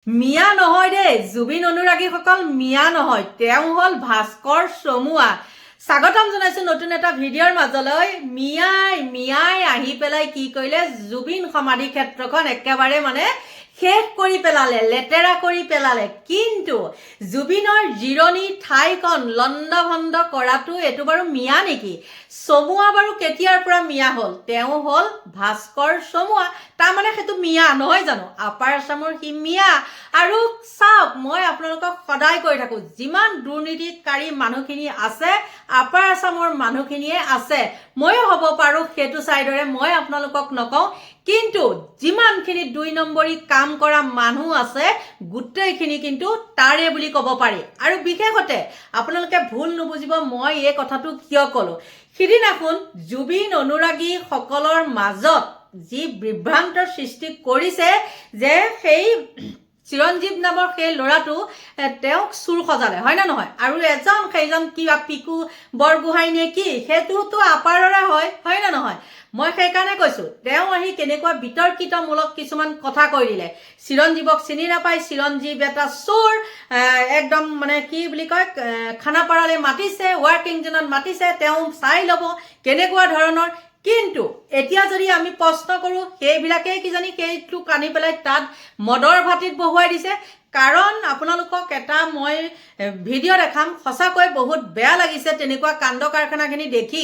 মিয়া নহয় দেই, জুবিন অনুৰাগীসকল মিয়া নহয়, তেওঁ হ'ল ভাস্কৰ চমুৱা। স্বাগতম জনাইছো নতুন এটা ভিডিঅ'ৰ মাজলৈ। মিয়াই আহি পেলাই কি কৰিলে, জুবিন সমাধি ক্ষেত্ৰখন একেবাৰে শেষ কৰি পেলালে, লেতেৰা কৰি পেলালে। কিন্তু জুবিনৰ জিৰণি ঠাইখন লণ্ড ভণ্ড কৰাটো এইটো বাৰু মিয়া নেকি? চমুৱা বাৰু কেতিয়াৰ পৰা মিয়া হ'ল? তেওঁ হ'ল ভাস্কৰ চমুৱা। তাৰমানে সেইটো মিয়া নহয় জানো? আপাৰ আছামৰ সি মিয়া। আৰু চাওক, মই আপোনালোকক সদায় কৈ থাকোঁ, যিমান দুৰ্নীতিকাৰী মানুহখিনি আছে আপাৰ আছামৰ মানুহখিনিয়ে আছে। ময়ো হ'ব পাৰোঁ সেইটো চাইডৰে, মই আপোনালোকক নকওঁ, কিন্তু যিমানখিনি ২ নম্বৰী কাম কৰা মানুহ আছে গোটেইখিনি কিন্তু তাৰে বুলি ক'ব পাৰি। আৰু বিশেষতে আপোনালোকে ভুল নুবুজিব, মই এই কথাটো কিয় ক'লোঁ। সিদিনাখন জুবিন অনুৰাগীসকলৰ মাজত যি বিভ্ৰান্তৰ সৃষ্টি কৰিছে যে সেই চিৰঞ্জীৱ নামৰ সেই ল'ৰাটো তেওঁক চুৰ সজালে, হয় নে নহয়? আৰু সেইজন কিবা পিকু বৰগোহাঁই নে কি, সেইটোতো আপাৰৰে হয় নে নহয়? মই সেইকাৰণে কৈছোঁ, তেওঁ আহি কেনেকুৱা বিতৰ্কিতমূলক কিছুমান কথা কৈ দিলে। চিৰঞ্জীৱক চিনি নাপায়, চিৰঞ্জীৱ এটা চোৰ, একদম কি বুলি কয়, খানাপাৰালৈ মাতিছে, ৱাৰ্কিং জোনত মাতিছে, তেওঁ চাই ল'ব কেনেকুৱা ধৰণৰ। কিন্তু এতিয়া যদি আমি প্ৰশ্ন কৰোঁ, সেইবিলাকেই কিজানি সেইটোক আনি পেলাই তাত মদৰ ভাটিত বহুৱাই দিছে। কাৰণ আপোনালোকক এটা মই ভিডিঅ' দেখাম, সঁচাকৈ বহুত বেয়া লাগিছে তেনেকুৱা কাণ্ড কাৰখানাখিনি দেখি।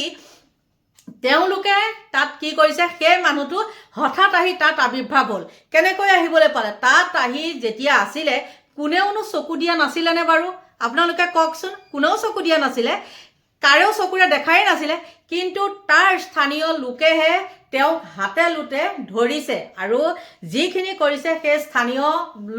তেওঁলোকে তাত কি কৰিছে, সেই মানুহটো হঠাৎ আহি তাত আৱিৰ্ভাৱ হ'ল। কেনেকৈ আহিবলৈ পালে? তাত আহি যেতিয়া আছিলে কোনেওনো চকু দিয়া নাছিলেনে বাৰু? আপোনালোকে কওকচোন, কোনেও চকু দিয়া নাছিলে, কাৰেও চকুৰে দেখাই নাছিলে। কিন্তু তাৰ স্থানীয় লোকেহে তেওঁক হাতে লোটে ধৰিছে, আৰু যিখিনি কৰিছে সেই স্থানীয়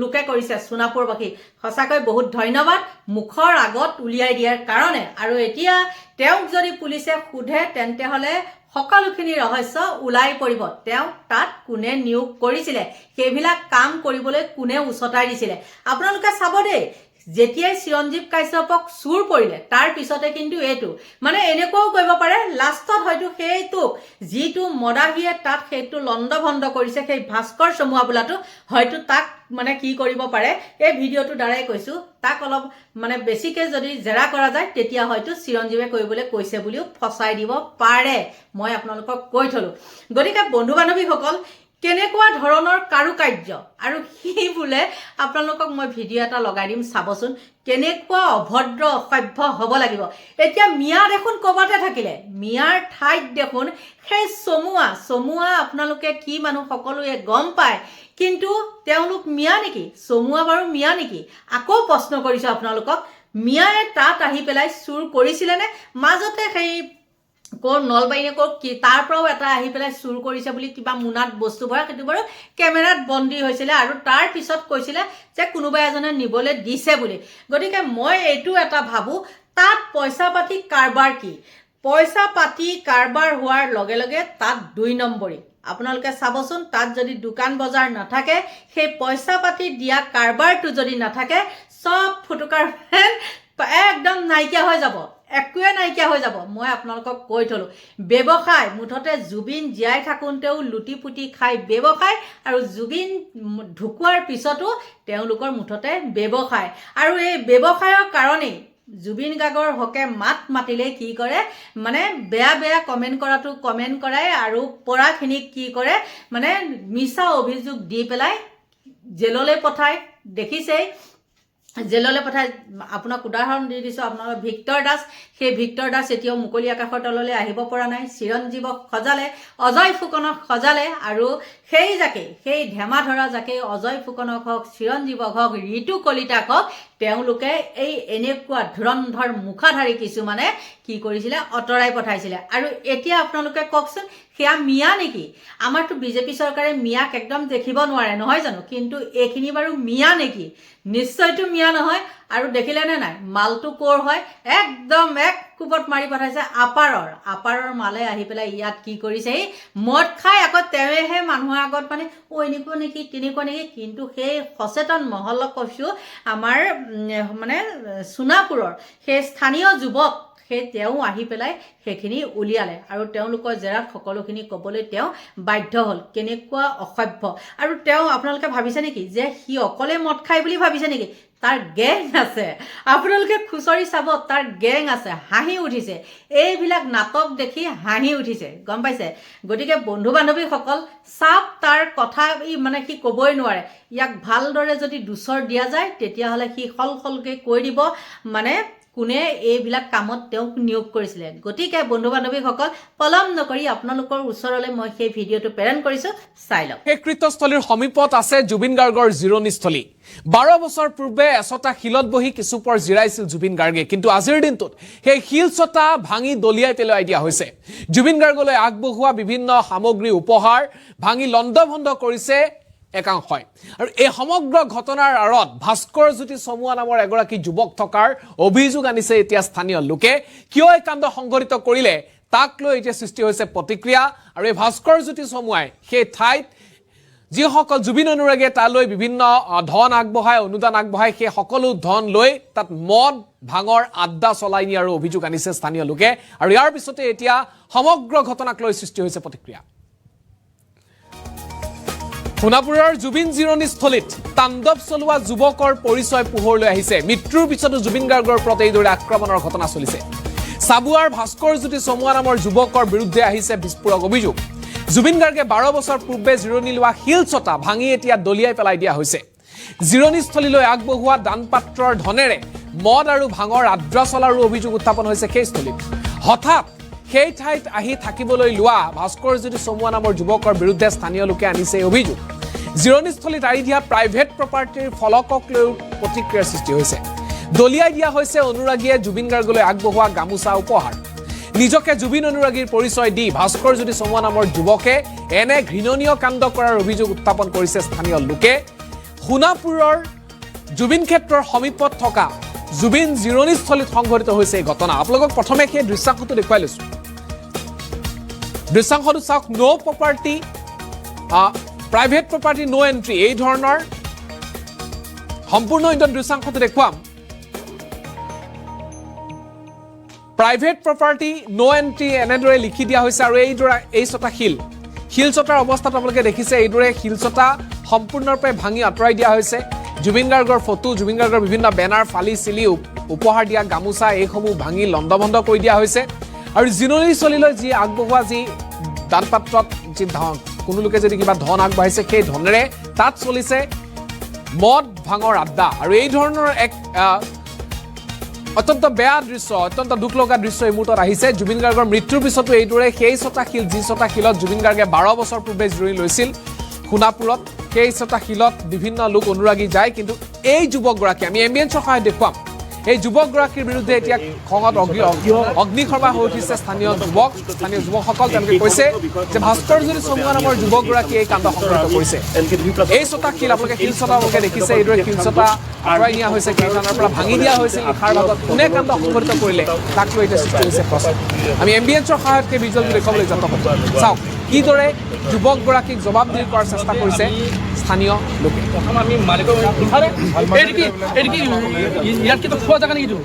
লোকে কৰিছে, সোণাপুৰবাসী। সঁচাকৈ বহুত ধন্যবাদ মুখৰ আগত উলিয়াই দিয়াৰ কাৰণে। আৰু এতিয়া তেওঁক যদি পুলিচে সোধে তেন্তে হ'লে সকলোখিনি ৰহস্য ওলাই পৰিব। তেওঁক তাত কোনে নিয়োগ কৰিছিলে, সেইবিলাক কাম কৰিবলৈ কোনে উচতাই দিছিলে। আপোনালোকে চাব দেই, যেতিয়াই চিৰঞ্জীৱ কাশ্যপক চুৰ কৰিলে তাৰ পিছতে কিন্তু এইটো এনেকুৱাও কৰিব পাৰে, লাষ্টত হয়তো সেইটোক যিটো মদাহীয়ে তাত সেইটো লণ্ডভণ্ড কৰিছে, সেই ভাস্কৰ চমুৱা বোলাটো হয়তো তাক কি কৰিব পাৰে, এই ভিডিঅ'টোৰ দ্বাৰাই কৈছোঁ, তাক অলপ বেছিকৈ যদি জেৰা কৰা যায় তেতিয়া হয়তো চিৰঞ্জীৱে কৰিবলৈ কৈছে বুলিও ফচাই দিব পাৰে। মই আপোনালোকক কৈ থলোঁ। গতিকে বন্ধু বান্ধৱীসকল, কেনেকুৱা ধৰণৰ কাৰুকাৰ্য, আৰু সি বোলে আপোনালোকক মই ভিডিঅ' এটা লগাই দিম, চাবচোন কেনেকুৱা অভদ্ৰ অসভ্য হ'ব লাগিব। এতিয়া মিয়া দেখোন ক'বাতে থাকিলে, মিয়াৰ ঠাইত দেখোন সেই চমুৱা আপোনালোকে কি মানুহ সকলোৱে গম পায়, কিন্তু তেওঁলোক মিয়া নেকি? চমুৱা বাৰু মিয়া নেকি? আকৌ প্ৰশ্ন কৰিছোঁ আপোনালোকক, মিয়াই তাত আহি পেলাই চুৰ কৰিছিলেনে? মাজতে সেই নলবাৰী নে কি তাৰ পৰাও এটা আহি পেলাই চুৰ কৰিছে বুলি কিবা মোনাত বস্তু ভৰা, সেইটো বাৰু কেমেৰাত বন্দী হৈছিলে, আৰু তাৰ পিছত কৈছিলে যে কোনোবা এজনে নিবলৈ দিছে বুলি। গতিকে মই এইটো এটা ভাবোঁ, তাত পইচা পাতি কাৰবাৰ কি? পইচা পাতি কাৰবাৰ হোৱাৰ লগে লগে তাত ২ নম্বৰী। আপোনালোকে চাবচোন, তাত যদি দোকান বজাৰ নাথাকে, সেই পইচা পাতি দিয়া কাৰবাৰটো যদি নাথাকে, চব ফুটুকাৰ একদম নাইকিয়া হৈ যাব, একোৱে নাইকিয়া হৈ যাব। মই আপোনালোকক কৈ থলোঁ, ব্যৱসায় মুঠতে জুবিন জীয়াই থাকোঁতেও লুটি পুটি খাই ব্যৱসায়, আৰু জুবিন ঢুকোৱাৰ পিছতো তেওঁলোকৰ মুঠতে ব্যৱসায়। আৰু এই ব্যৱসায়ৰ কাৰণেই জুবিন গাৰ্গৰ হকে মাত মাতিলে কি কৰে, বেয়া কমেণ্ট কৰাটো কমেণ্ট কৰাই, আৰু পৰাখিনিক কি কৰে, মিছা অভিযোগ দি পেলাই জেললৈ পঠায়। দেখিছেই, জেললৈ পঠাই। আপোনাক উদাহৰণ দি দিছোঁ, আপোনালোকৰ ভিক্টৰ দাস, সেই ভিক্টৰ দাস এতিয়াও মুকলি আকাশৰ তললৈ আহিব পৰা নাই। চিৰঞ্জীৱক সজালে, অজয় ফুকনক সজালে, আৰু সেই ধেমা ধৰা যাকে অজয় ফুকনক হওক, চিৰঞ্জীৱক হওক, ঋতু কলিতাক হওক, তেওঁলোকে এই এনেকুৱা ধুৰন্ধৰ মুখাধাৰী কিছুমানে কি কৰিছিলে, আঁতৰাই পঠাইছিলে। আৰু এতিয়া আপোনালোকে কওকচোন, সেয়া মিয়া নেকি? আমাৰতো বিজেপি চৰকাৰে মিয়াক একদম দেখিব নোৱাৰে, নহয় জানো? কিন্তু এইখিনি বাৰু মিয়া নেকি? নিশ্চয়তো মিয়া নহয়। আৰু দেখিলেনে নাই, মালটো ক'ৰ হয়? একদম এক কোবত মাৰি পঠাইছে আপাৰৰ মালে আহি পেলাই ইয়াত কি কৰিছে, এই মদ খাই আকৌ তেওঁহে মানুহৰ আগত এনেকুৱা নেকি তেনেকুৱা নেকি। কিন্তু সেই সচেতন মহলক কৈছোঁ, আমাৰ সোণাপুৰৰ সেই স্থানীয় যুৱক, সেই তেওঁ আহি পেলাই সেইখিনি উলিয়ালে আৰু তেওঁলোকৰ জেৰাত সকলোখিনি ক'বলৈ তেওঁ বাধ্য হ'ল। কেনেকুৱা অসভ্য! আৰু তেওঁ আপোনালোকে ভাবিছে নেকি যে সি অকলে মদ খায় বুলি ভাবিছে নেকি? তাৰ গেং আছে, আপোনালোকে খুচৰি চাব, তাৰ গেং আছে। হাঁহি উঠিছে, এইবিলাক নাটক দেখি হাঁহি উঠিছে, গম পাইছে? গতিকে বন্ধু বান্ধৱীসকল চাওক, তাৰ কথা মানে সি ক'বই নোৱাৰে। ইয়াক ভালদৰে যদি দুচৰ দিয়া যায় তেতিয়াহ'লে সি সলকৈ কৈ দিব মানে কোনে এইবিলাক কামত তেওঁক নিয়োগ কৰিছিলে। গতিকে বন্ধু বান্ধৱীসকল পলম নকৰি আপোনালোকৰ ওচৰলৈ মই সেই ভিডিঅ'টো প্ৰেৰণ কৰিছোঁ, চাই লওক। সেই কৃত্যস্থলীৰ সমীপত আছে জুবিন গাৰ্গৰ জিৰণিস্থলী। 12 বছৰ পূৰ্বে এচটা শিলত বহি কিছুপৰ জিৰাইছিল জুবিন গাৰ্গে, কিন্তু আজিৰ দিনটোত সেই শিলচটা ভাঙি দলিয়াই পেলাই দিয়া হৈছে। জুবিন গাৰ্গলৈ আগবঢ়োৱা বিভিন্ন সামগ্ৰী উপহাৰ ভাঙি লণ্ডভণ্ড কৰিছে একাংশই। আৰু এই সমগ্ৰ ঘটনাৰ আঁৰত ভাস্কৰ জ্যোতি চমুৱা নামৰ এগৰাকী যুৱক থকাৰ অভিযোগ আনিছে এতিয়া স্থানীয় লোকে। কিয় এই কাণ্ড সংঘটিত কৰিলে তাক লৈ এতিয়া সৃষ্টি হৈছে প্ৰতিক্ৰিয়া। আৰু এই ভাস্কৰ জ্যোতি চমুৱাই সেই ঠাইত যিসকল জুবিন অনুৰাগীয়ে তালৈ বিভিন্ন ধন আগবঢ়ায়, অনুদান আগবঢ়ায়, সেই সকলো ধন লৈ তাত মদ ভাঙৰ আড্ডা চলাই নিয়াৰ অভিযোগ আনিছে স্থানীয় লোকে। আৰু ইয়াৰ পিছতে এতিয়া সমগ্ৰ ঘটনাক লৈ সৃষ্টি হৈছে প্ৰতিক্ৰিয়া। সোণাপুৰৰ জুবিন জিৰণিস্থলীত তাণ্ডৱ চলোৱা যুৱকৰ পৰিচয় পোহৰলৈ আহিছে। মৃত্যুৰ পিছতো জুবিন গাৰ্গৰ ওপৰত এইদৰে আক্ৰমণৰ ঘটনা চলিছে। চাবুৱাৰ ভাস্কৰ জ্যোতি চমুৱা নামৰ যুৱকৰ বিৰুদ্ধে আহিছে বিস্ফোৰক অভিযোগ। জুবিন গাৰ্গে 12 বছৰ পূৰ্বে জিৰণি লোৱা শিলচটা ভাঙি এতিয়া দলিয়াই পেলাই দিয়া হৈছে। জিৰণিস্থলীলৈ আগবঢ়োৱা দানপাত্ৰৰ ধনেৰে মদ আৰু ভাঙৰ আড্ডা চলাৰো অভিযোগ উত্থাপন হৈছে সেই স্থলীত। হঠাৎ সেই ঠাইত আহি থাকিবলৈ লোৱা ভাস্কৰ জ্যোতি চমুৱা নামৰ যুৱকৰ বিৰুদ্ধে স্থানীয় লোকে আনিছে অভিযোগ। জিৰণিস্থলীত আঁৰি দিয়া প্ৰাইভেট প্ৰপাৰ্টিৰ ফলকক লৈও প্ৰতিক্ৰিয়াৰ সৃষ্টি হৈছে। দলিয়াই দিয়া হৈছে অনুৰাগীয়ে জুবিন গাৰ্গলৈ আগবঢ়োৱা গামোচা উপহাৰ। নিজকে জুবিন অনুৰাগীৰ পৰিচয় দি ভাস্কৰ জ্যোতি চমুৱা নামৰ যুৱকে এনে ঘৃণনীয় কাণ্ড কৰাৰ অভিযোগ উত্থাপন কৰিছে স্থানীয় লোকে। সোণাপুৰৰ জুবিন ক্ষেত্ৰৰ সমীপত থকা জুবিন জিৰণিস্থলীত সংঘটিত হৈছে এই ঘটনা। আপোনালোকক প্ৰথমে সেই দৃশ্যাংশটো দেখুৱাই লৈছো। দৃশ্যাংশটো চাওক, নো প্ৰপাৰ্টি, প্ৰাইভেট প্ৰপাৰ্টি, নো এণ্ট্ৰি, এই ধৰণৰ সম্পূৰ্ণ ইণ্ডিয়ান দৃশ্যাংশটো দেখুৱাম। প্ৰাইভেট প্ৰপাৰ্টি, নো এণ্ট্ৰি এনেদৰে লিখি দিয়া হৈছে। আৰু এই ছটা শিলচটাৰ অৱস্থাত আপোনালোকে দেখিছে এইদৰে শিলচটা সম্পূৰ্ণৰূপে ভাঙি আঁতৰাই দিয়া হৈছে। জুবিন গাৰ্গৰ ফটো, জুবিন গাৰ্গৰ বিভিন্ন বেনাৰ ফালি চিলি উপহাৰ দিয়া গামোচা এইসমূহ ভাঙি লণ্ডভণ্ড কৰি দিয়া হৈছে। আৰু জিৰণিস্থলীলৈ যি আগবঢ়োৱা যি দানপাত্ৰত যি কোনো লোকে যদি কিবা ধন আগবাঢ়িছে সেই ধনেৰে তাত চলিছে মদ ভাঙৰ আড্ডা। আৰু এই ধৰণৰ এক অত্যন্ত বেয়া দৃশ্য, অত্যন্ত দুখ লগা দৃশ্য এই মুহূৰ্তত আহিছে। জুবিন গাৰ্গৰ মৃত্যুৰ পিছতো এইদৰে সেই ছটা শিল, যি ছটা শিলত জুবিন গাৰ্গে 12 বছৰ পূৰ্বে জিৰণি লৈছিল সোণাপুৰত, সেই ছটা শিলত বিভিন্ন লোক অনুৰাগী যায়। কিন্তু এই যুৱকগৰাকী, আমি এম্বিয়েন্সৰ সহায়ত দেখুৱাম, এই যুৱকগৰাকীৰ বিৰুদ্ধে এতিয়া খঙত অগ্নিশৰ্মা হৈ উঠিছে স্থানীয় যুৱকসকল। তেওঁলোকে কৈছে যে ভাস্কৰ জ্যোতি চমুৱা নামৰ যুৱকগৰাকীয়ে এই কাণ্ড সংঘটিত কৰিছে। এই ছটা শিল, আপোনালোকে শিলচটা আপোনালোকে দেখিছে, এইদৰে শিলচটা আঁতৰাই নিয়া হৈছে, কেইখনৰ পৰা ভাঙি দিয়া হৈছিল। নিশাৰ ভাগত কোনে কাণ্ড সংঘটিত কৰিলে তাক লৈ এতিয়া সৃষ্টি হৈছে প্ৰশ্ন। আমি এম্বিয়েন্সৰ সহায়ত সেই ভিজুৱেলটো দেখুৱাবলৈ যত্ন কৰিম। চাওক কিদৰে যুৱকগৰাকীক জবাবদিহি কৰাৰ চেষ্টা কৰিছে স্থানীয় লোকে। ইয়াত কিন্তু খোৱা জেগা নেকি?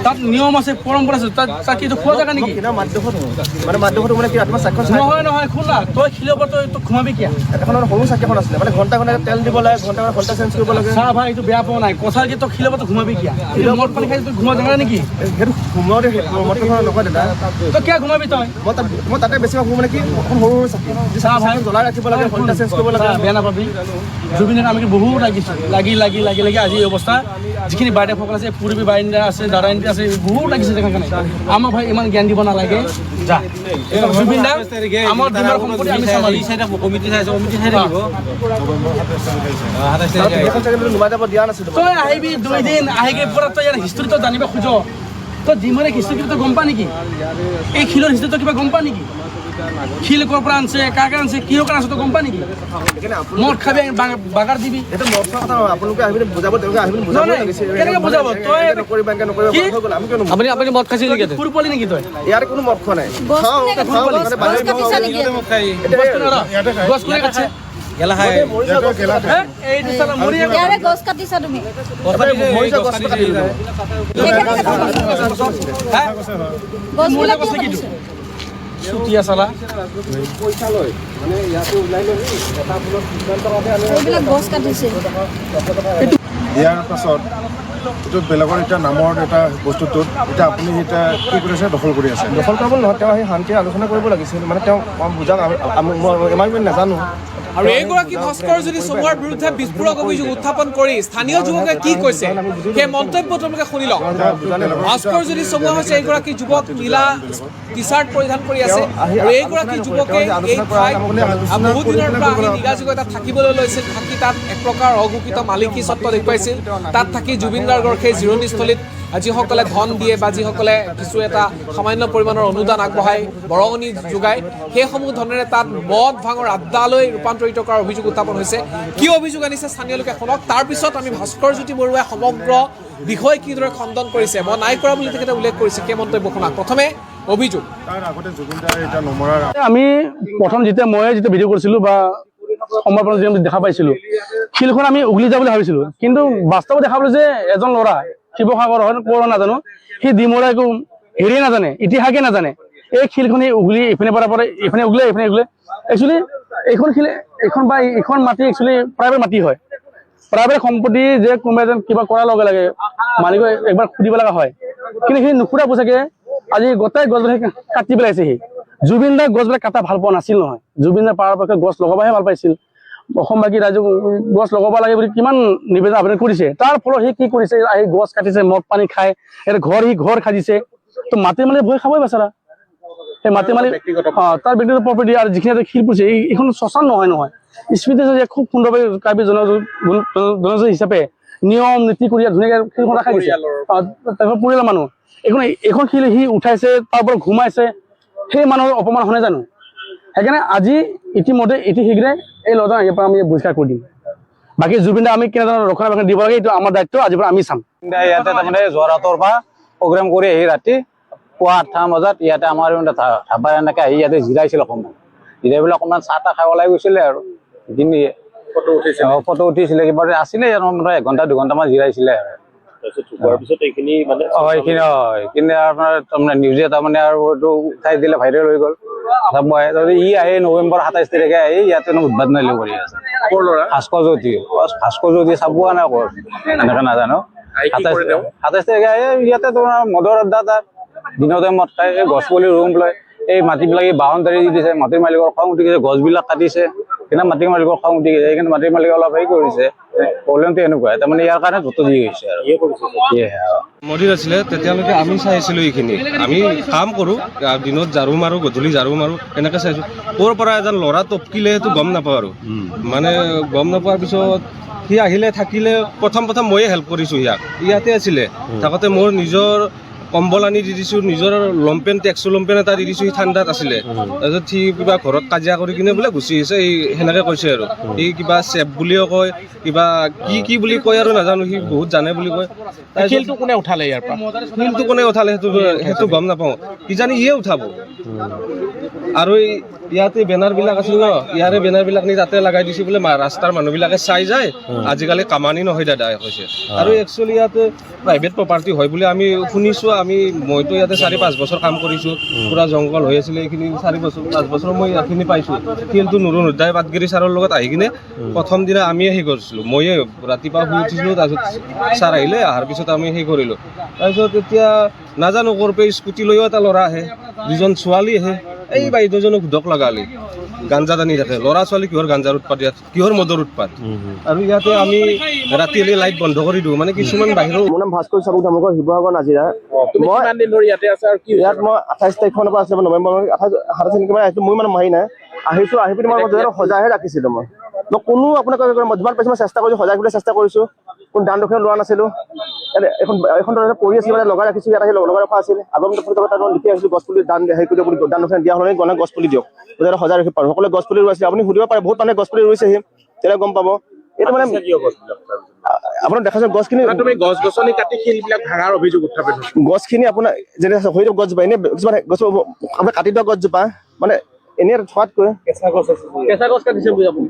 তাত নিয়ম আছে, পৰম্পৰা আছে, তাত কিন্তু খোৱা জেগা নেকি? নহয় নহয়, খোলা তই শিলৰ পৰা তই ঘুমাবি কিয়? এখন সৰু চাকি এখন আছিলে, মানে ঘণ্টা তেল দিব লাগে, ঘণ্টা চেঞ্জ কৰিব লাগে। চাহ ভাই, এইটো বেয়া পোৱা নাই, কথা কি তই শিলৰ পৰা ঘুমাবি কিয়? মদ পানী খাই তই ঘুমা জেগা নেকি? সেইটো ঘুমাওঁতে নকয় দাদা, তই কিয় ঘুমাবি? তই মই তাতে বেছিভাগ ঘুমো মানে কি, এখন সৰু সৰু চাকি চাহ ভাই জ্বলাই ৰাখিব লাগে, ঘণ্টা চেঞ্জ কৰিব লাগে। বেয়া নাপাবি, জুবিনে আমি বহুত লাগিছোঁ, লাগি আজি এই অৱস্থা। যিখিনি বাইদেউসকল আছে, পূৰ্বী বাইন্দা আছে, দাদাইন্দা আছে, বহুত লাগিছে জেগা কাৰণে। আমাক ভাই ইমান জ্ঞান দিব নালাগে। যা জুবিন দা, আমাৰ দিনৰ সম্পত্তি আমি চামালি কমিটি চাই থাকিব। নুমাই যাব দিয়া নাছিলো। তই আহিবি 2 দিন, আহিকে পৰা তই ইয়াৰ হিষ্ট্ৰীটো জানিব খোজ, তই ডিমৰে হিষ্ট্ৰী তই গম পা নেকি? এই শিলৰ হিষ্ট্ৰী তই কিবা গম পা নেকি? শিল ক'ৰ পৰা আনছে, কাকে আনছে, কিহৰ কাৰণে আনছে তই গম পা নেকি? মদ খাবি, বাগাৰ দিবি। এইটো মদ খোৱা কথা নহয়, আপোনালোকে আহিবি বুজাব, তেওঁলোকে আহিবি বুজাব লাগিছে। কেনেকৈ বুজাব? তই নকৰিবা, এনেকৈ নকৰিবা, আমি কিয় নকৰিম? আপুনি মদ খাইছিল নেকি? সৰু পোৱালি নেকি তই? ইয়াৰ কোনো মদ খোৱা নাই। গছ কোনে কাটছে? গেলা খাই এইটো চালা মৰি ইয়াৰে গছ কাটিছা তুমি গছবিলাক কিয় কাটিছে? চুতীয়া চালা এইবিলাক গছ কাটিছে দিয়াৰ পাছত এইটো বেলেগৰ এতিয়া নামৰ এটা বস্তুটোত এতিয়া আপুনি এতিয়া কি কৰিছে দখল কৰি আছে দখল কৰিব নহয় তেওঁ সেই শান্তিৰে আলোচনা কৰিব লাগিছিল মানে তেওঁ বুজাক ইমান নাজানো আৰু এইগৰাকী ভাস্কৰ জ্যোতি চমুৱাৰ বিৰুদ্ধে বিস্ফোৰক অভিযোগ উত্থাপন কৰি স্থানীয় যুৱকে কি কৈছে সেই মন্তব্য তেওঁলোকে শুনি লওক ভাস্কৰ জ্যোতি চমুৱা হৈছে এইগৰাকী যুৱক নীলা টি চাৰ্ট পৰিধান কৰি আছে আৰু এইগৰাকী যুৱকে এই ঠাইত বহু দিনৰ পৰা আহি নিগাযোগ এটা থাকিবলৈ লৈছিল থাকি তাত এক প্ৰকাৰ অঘোষিত মালিকী স্বত্ব দেখুৱাইছিল তাত থাকি জুবিন গাৰ্গৰ সেই জিৰণিস্থলীত যিসকলে ধন দিয়ে বা যিসকলে কিছু এটা সামান্য পৰিমাণৰ অনুদান আগবঢ়ায় বৰঙণি যোগায় সেইসমূহ ধনেৰে তাত মদ ভাঙৰ আড্ডালৈ ৰূপান্তৰিত কৰাৰ অভিযোগ উত্থাপন হৈছে কি অভিযোগ আনিছে স্থানীয় লোকে শুনক তাৰপিছত আমি ভাস্কৰ জ্যোতি বৰুৱাই সমগ্ৰ বিষয় কিদৰে খণ্ডন কৰিছে মই নাই কৰা বুলি তেখেতে উল্লেখ কৰিছে সেই মন্তব্য শুনক প্ৰথমে অভিযোগ তাৰ আগতে জুবিন দাৰ এতিয়া নমৰাৰ আমি প্ৰথম যেতিয়া ভিডিঅ' কৰিছিলোঁ বা সমৰ্পণ দেখা পাইছিলোঁ শিলখন আমি উঘলি যাব বুলি ভাবিছিলোঁ কিন্তু বাস্তৱত দেখা পালোঁ যে এজন ল'ৰা শিৱসাগৰ হয় ক'ৰ নাজানো সি ডিমৰা একো হেৰিয়ে নাজানে ইতিহাসে নাজানে এই শিলখন সি উঘলি ইপিনে পৰা ইপিনে উঘলে একচুৱেলি এইখন শিল এইখন মাটি একচুৱেলি প্ৰাইভেট মাটি হয় প্ৰাইভেট সম্পত্তি যে কোনোবা এজন কিবা কৰাৰ লগে লগে মালিকক একবাৰ সুধিব লগা হয় কিন্তু সি নুসুধা পোছাকে আজি গোটেই গছবিলাক কাটি পেলাইছে সি জুবিন দাৰ গছবিলাক কাটা ভাল পোৱা নাছিল নহয় জুবিন দাৰ পৰাপক্ষে গছ লগাবহে ভাল পাইছিল অসমবাসী ৰাইজক গছ লগাব লাগে বুলি কিমান নিবেদন আবেদন কৰিছে তাৰ ফলত সি কি কৰিছে আহি গছ কাটিছে মদ পানী খাই এটা ঘৰ সাজিছে তো মাটি মালিক ভয় খাবই বেচাৰা সেই মাটি মালিক তাৰ ব্যক্তিগত প্ৰপাৰ্টি আৰু যিখিনি শিল পৰিছে এইখন শ্মশান নহয় স্মৃতি যে খুব সুন্দৰভাৱে কাৰ্বি জনজাতি হিচাপে নিয়ম নীতি কৰি ধুনীয়াকৈ শিলখন ৰাখাই দিছে তেওঁৰ পৰিয়ালৰ মানুহ এইখন শিল সি উঠাইছে তাৰ ওপৰত ঘুমাইছে সেই মানুহৰ অপমান হয়নে জানো সেইকাৰণে আজি ইতিমধ্যে অতি শীঘ্ৰে এই ল'ৰাজন ইয়াৰ পৰা আমি বহিষ্কাৰ কৰি দিম বাকী জুবিন দা আমি কেনেধৰণৰ ৰক্ষণাবেক্ষণ দিব লাগে এইটো আমাৰ দায়িত্ব আজিৰ পৰা আমি চাম ইয়াতে তাৰমানে যোৰহাটৰ পৰা প্ৰগ্ৰেম কৰি আহি ৰাতি পুৱা 8টা বজাত ইয়াতে আমাৰ ধাবা এনেকৈ আহি ইয়াতে জিৰাইছিল অকণমান জিৰাই পেলাই অকণমান চাহ তাহ খাই ওলাই গৈছিলে আৰু সেইখিনি ফটো উঠিছিলে কিবা আছিলে এঘণ্টা দুঘণ্টামান জিৰাইছিলে এইখিনি আপোনাৰ তাৰমানে নিউজে তাৰমানে আৰু এইটো উঠাই দিলে ভাইৰেল হৈ গ'ল ই আহি নৱেম্বৰ 27 তাৰিখে আহি ইয়াতে উদ্বোধনী কৰি আছে ভাস্কৰ জ্যোতি চাব নাই কৰ এনেকে নাজানো 27 তাৰিখে আহি ইয়াতে তোমাৰ মদৰ আড্ডা তাত দিনতে মদ খাই গছ পুলি ৰুম লয় এই মাটিবিলাক বাউণ্ডাৰী দি দিছে মাটিৰ মালিকৰ খং উঠি গৈছে গছবিলাক কাটিছে কিন্তু মাটিৰ মালিকৰ খং উঠি গৈছে সেইকাৰণে মাটিৰ মালিকে অলপ হেৰি কৰিছে প্ৰব্লেমটো এনেকুৱা তাৰমানে ইয়াৰ কাৰণে দ্ৰুত দি গৈছে আৰু মন্দিৰ আছিলে তেতিয়ালৈকে আমি চাইছিলোঁ এইখিনি আমি কাম কৰোঁ দিনত ঝাৰু মাৰোঁ গধূলি ঝাৰু মাৰোঁ এনেকৈ চাইছোঁ ক'ৰ পৰা এজন ল'ৰা টপকিলে সেইটো গম নাপাওঁ আৰু মানে গম নোপোৱাৰ পিছত সি আহিলে থাকিলে প্ৰথম ময়ে হেল্প কৰিছোঁ ইয়াতে আছিলে থাকোঁতে মোৰ নিজৰ কম্বল আনি দি দিছোঁ নিজৰ লম্পেন টেক্সো লম্পেন এটা দি দিছোঁ সি ঠাণ্ডাত আছিলে তাৰপিছত সি কিবা ঘৰত কাজিয়া কৰি কিনে বোলে গুচি আহিছে এই সেনেকৈ কৈছে আৰু সি কিবা চেফ বুলিও কয় কিবা কি বুলি কয় আৰু নাজানো সি বহুত জানে বুলি কয় শিলটো কোনে উঠালে ইয়াৰ পৰা শিলটো কোনে উঠালে সেইটো গম নাপাওঁ কিজানি ইয়ে উঠাব আৰু ইয়াতে বেনাৰবিলাক আছিল ন ইয়াৰে বেনাৰবিলাক নি তাতে লগাই দিছে বোলে ৰাস্তাৰ মানুহবিলাকে চাই যায় আজিকালি কামানি নহয় দাদা কৈছে আৰু একচুৱেলি ইয়াতে প্ৰাইভেট প্ৰপাৰ্টি হয় বুলি আমি শুনিছোঁ মইতো ইয়াতে 4-5 বছৰ কাম কৰিছোঁ পুৰা জংঘল হৈ আছিলে এইখিনি 4-5 বছৰ মই এইখিনি পাইছোঁ শিলটো নুৰুণ উদ্যায় পাটগিৰি ছাৰৰ লগত আহি কিনে প্ৰথম দিনা আমি সেই কৰিছিলোঁ ময়ে ৰাতিপুৱা শুই উঠিছিলোঁ তাৰপিছত ছাৰ আহিলে অহাৰ পিছত আমি সেই কৰিলোঁ তাৰপিছত এতিয়া নাজানো ক'ৰ পৰা স্কুটি লৈও এটা ল'ৰা আহে দুজন ছোৱালী আহে এই বাইদেউজনক ধক লগালি গাঞ্জা টানি থাকে ল'ৰা ছোৱালী কিহৰ গাঞ্জাৰ উৎপাত ইয়াত কিহৰ মদৰ উৎপাত আৰু ইয়াতে আমি ৰাতি লাইট বন্ধ কৰি দিওঁ মানে কিছুমান বাহিৰৰ মোৰ নাম ভাস্কৰ চাবুক ধামকৰ শিৱসাগৰ নাজিৰা ইয়াত মই 28 তাৰিখমানৰ পৰা আছিলোঁ নৱেম্বৰ 27 তাৰিখে আহিছোঁ মই মানে মাৰি নাই আহিছোঁ আহি পিনি মই সজাইহে ৰাখিছিলোঁ মই কোনো আপোনাক যিমান পাইছোঁ মই চেষ্টা কৰিছোঁ সজাই পেলাই চেষ্টা কৰিছোঁ কোনো দান দক্ষিণা লোৱা নাছিলোঁ এখন পৰি আছিলে মানে লগাই ৰাখিছোঁ ইয়াত আহি লগাই ৰখা আছিল আগৰ লিখি আহিছিলোঁ গছ পুলি দান হেৰি কৰিব দান দক্ষিণা দিয়া হ'লে গণে গছ পুলি দিয়ক সজাই ৰাখিব পাৰোঁ সকলোৱে গছ পুলি ৰুইছে আপুনি সুধিব পাৰে বহুত মানুহে গছ পুলি ৰুইছেহি তেতিয়া গম পাব এইটো মানে আপোনাৰ দেখাইছে গছখিনি গছ-গছনি কাটি শিলবিলাক ভাঙাৰ অভিযোগ উত্থাপন গছখিনি আপোনাৰ যেনে হয়তো গছজোপা এনেই কিছুমান গছ আপোনাৰ কাটি দিয়া গছজোপা মানে এনেই থোৱাতকৈ কেঁচা গছ কাটিছে বুলি আপুনি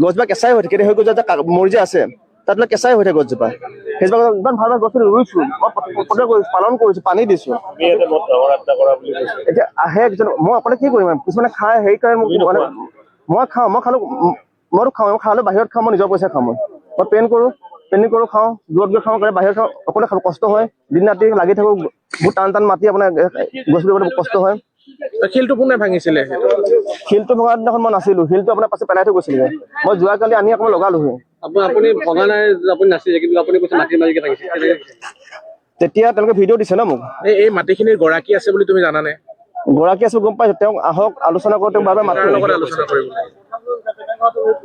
গছজোপা কেঁচাই হৈ থাকে হৈ গৈ যে মৰি যে আছে তাত বোলে কেঁচাই হৈ থাকে গছজোপা সেইজোপা ইমান ভাল ভাল গছ ৰুইছো মই পালন কৰিছো পানী দিছো এতিয়া আহে কিছুমান মই অকলে কি কৰিম কিছুমানে খাই হেৰি কৰে মোক মানে মই খাওঁ মই খালো মইতো খাওঁ মই খালে বাহিৰত খাওঁ মই নিজৰ পইচা খাওঁ মই পেইণ্টিং কৰোঁ খাওঁ দূৰত গৈ খাওঁ বাহিৰত খাওঁ অকলে খাব কষ্ট হয় দিন ৰাতি লাগি থাকোঁ বহুত টান মাটি আপোনাৰ গছ ৰুবলৈ কষ্ট হয় শিলটো কোনে ভাঙিছিলে শিলটো ভঙা দিনাখন মই নাছিলো শিলটো আপোনাৰ পাছত পেলাই থৈ গৈছিলে মই যোৱাকালি আনি আকৌ লগালোহে আপুনি ভগা নাই আপুনি নাছিলে কিন্তু আপুনি কৈছে মাটি মাৰিকে থাকিছে তেতিয়া তেওঁলোকে ভিডিঅ' দিছে ন মোক এই মাটিখিনিৰ গৰাকী আছে বুলি তুমি জানানে গৰাকী আছো গম পাইছো তেওঁক আহক আলোচনা কৰোঁ তেওঁক বাৰে মাতি আলোচনা কৰিব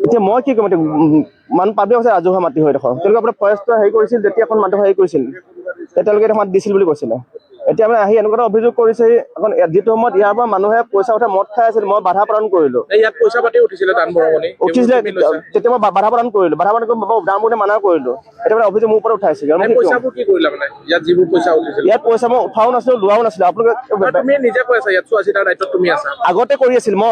এতিয়া মই কি কৰিম এতিয়া মানুহ পাবি হৈছে ৰাজহুৱা মাটি হৈ দেখোন তেওঁলোকে আপোনাৰ ফৰেষ্টৰ হেৰি কৰিছিল যেতিয়া এখন মানুহ হেৰি কৰিছিল তেওঁলোকে এটা মাত দিছিল বুলি কৈছিলে এতিয়া আমি আহি এনেকুৱা অভিযোগ কৰিছে এখন যিটো সময়ত ইয়াৰ পৰা মানুহে পইচা উঠাই মদ খাই আছিল মই বাধা প্ৰদান কৰিলো ইয়াত পইচা পাতি উঠিছিলে দান বৰঙণি উঠিছিলে তেতিয়া মই বাধা প্ৰদান কৰিলো দাম বুলি মানা কৰিলো এতিয়া মানে অভিযোগ মোৰ ওপৰত উঠাইছে পইচাবোৰ কি কৰিলা মানে ইয়াত যিবোৰ পইচা উঠিছিল ইয়াত পইচা মই উঠাও নাছিলো লোৱাও নাছিলো আপোনালোকে তুমি নিজে কৈ আছা ইয়াত চোৱা চিতাৰ দায়িত্বত তুমি আছা আগতে কৰি আছিল মই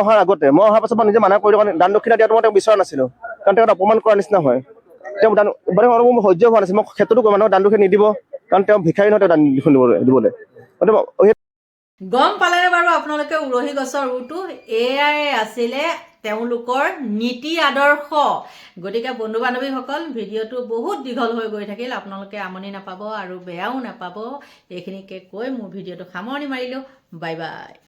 অহাৰ পাছত মই নিজে মানা কৰিলো কাৰণ দান দক্ষিণা দিয়াটো মই তেওঁক বিচৰা নাছিলো কাৰণ তেওঁ অপমান কৰাৰ নিচিনা হয় তেওঁ দান মানে মোৰ সহ্য হোৱা নাছিল মই ক্ষেত্ৰতো মানুহক দান দক্ষিণা নিদিব কাৰণ তেওঁ ভিক্ষাৰী নহয় তেওঁ দান দিবলৈ গম পালেনে বাৰু আপোনালোকে উৰহি গছৰ ৰুটো এয়াই আছিলে তেওঁলোকৰ নীতি আদৰ্শ গতিকে বন্ধু বান্ধৱীসকল ভিডিঅ'টো বহুত দীঘল হৈ গৈ থাকিল আপোনালোকে আমনি নাপাব আৰু বেয়াও নাপাব এইখিনিকে কৈ মোৰ ভিডিঅ'টো সামৰণি মাৰিলোঁ বাই বাই